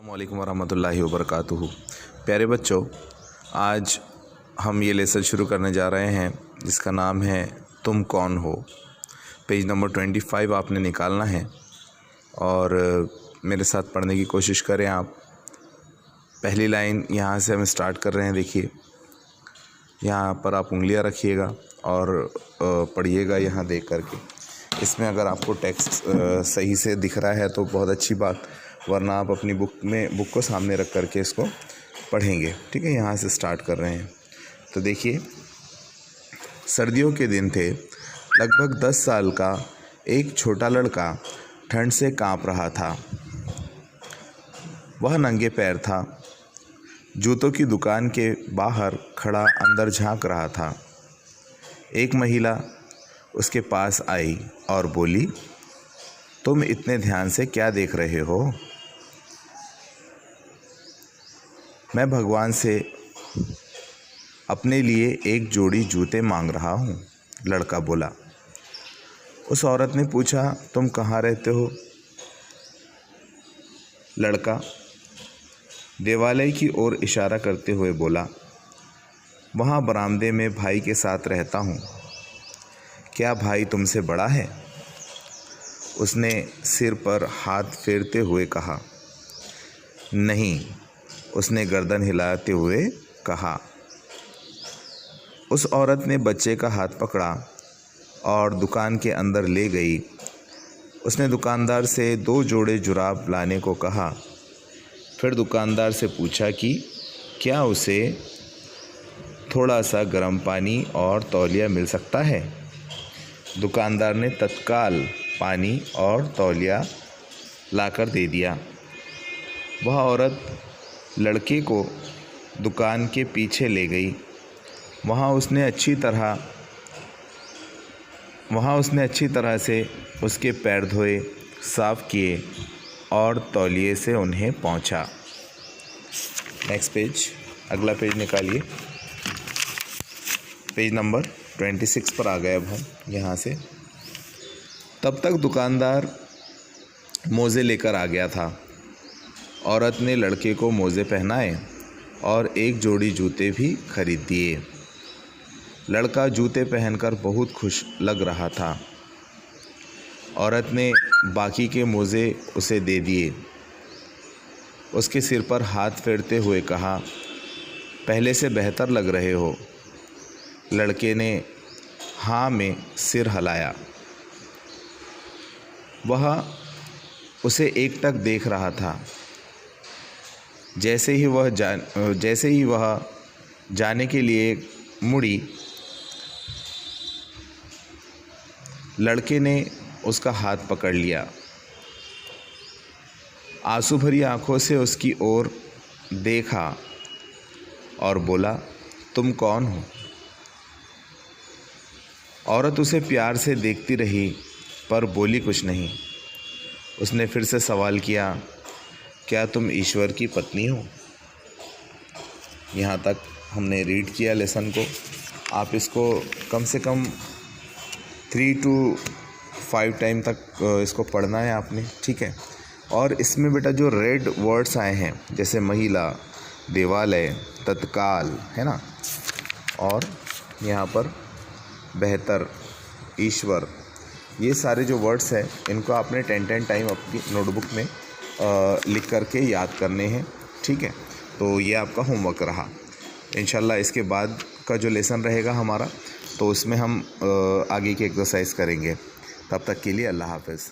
अस्सलामुअलैकुम वरहमतुल्लाहि वबरकातुहू। प्यारे बच्चों, आज हम ये लेसन शुरू करने जा रहे हैं जिसका नाम है तुम कौन हो। पेज नंबर 25 आपने निकालना है और मेरे साथ पढ़ने की कोशिश करें आप। पहली लाइन यहाँ से हम स्टार्ट कर रहे हैं। देखिए, यहाँ पर आप उंगलियाँ रखिएगा और पढ़िएगा यहाँ देख करके। इसमें अगर आपको टेक्स्ट सही से दिख रहा है तो बहुत अच्छी बात, वरना आप अपनी बुक को सामने रख करके इसको पढ़ेंगे। ठीक है, यहाँ से स्टार्ट कर रहे हैं। तो देखिए, सर्दियों के दिन थे। लगभग 10 साल का एक छोटा लड़का ठंड से कांप रहा था। वह नंगे पैर था, जूतों की दुकान के बाहर खड़ा अंदर झांक रहा था। एक महिला उसके पास आई और बोली, तुम इतने ध्यान से क्या देख रहे हो? मैं भगवान से अपने लिए एक जोड़ी जूते मांग रहा हूँ, लड़का बोला। उस औरत ने पूछा, तुम कहाँ रहते हो? लड़का देवालय की ओर इशारा करते हुए बोला, वहाँ बरामदे में भाई के साथ रहता हूँ। क्या भाई तुमसे बड़ा है? उसने सिर पर हाथ फेरते हुए कहा। नहीं, उसने गर्दन हिलाते हुए कहा। उस औरत ने बच्चे का हाथ पकड़ा और दुकान के अंदर ले गई। उसने दुकानदार से 2 जोड़े जुराब लाने को कहा। फिर दुकानदार से पूछा कि क्या उसे थोड़ा सा गर्म पानी और तौलिया मिल सकता है। दुकानदार ने तत्काल पानी और तौलिया लाकर दे दिया। वह औरत लड़के को दुकान के पीछे ले गई। वहाँ उसने अच्छी तरह से उसके पैर धोए, साफ़ किए और तौलिए से उन्हें पोंछा। नेक्स्ट पेज, अगला पेज निकालिए। पेज नंबर 26 पर आ गए अब हम यहाँ से। तब तक दुकानदार मोज़े लेकर आ गया था। औरत ने लड़के को मोज़े पहनाए और एक जोड़ी जूते भी खरीद दिए। लड़का जूते पहनकर बहुत खुश लग रहा था। औरत ने बाकी के मोज़े उसे दे दिए। उसके सिर पर हाथ फेरते हुए कहा, पहले से बेहतर लग रहे हो। लड़के ने हाँ में सिर हिलाया। वह उसे एकटक देख रहा था। जैसे ही वह जाने के लिए मुड़ी, लड़के ने उसका हाथ पकड़ लिया। आंसू भरी आंखों से उसकी ओर देखा और बोला, तुम कौन हो? औरत उसे प्यार से देखती रही पर बोली कुछ नहीं। उसने फिर से सवाल किया, क्या तुम ईश्वर की पत्नी हो? यहाँ तक हमने रीड किया लेसन को। आप इसको कम से कम 3 to 5 टाइम तक इसको पढ़ना है आपने। ठीक है, और इसमें बेटा जो रेड वर्ड्स आए हैं जैसे महिला, देवालय, तत्काल, है ना, और यहाँ पर बेहतर, ईश्वर, ये सारे जो वर्ड्स हैं इनको आपने 10 टाइम अपनी नोटबुक में लिख करके याद करने हैं। ठीक है, तो ये आपका होमवर्क रहा। इंशाल्लाह इसके बाद का जो लेसन रहेगा हमारा, तो उसमें हम आगे की एक्सरसाइज करेंगे। तब तक के लिए अल्लाह हाफ़िज़।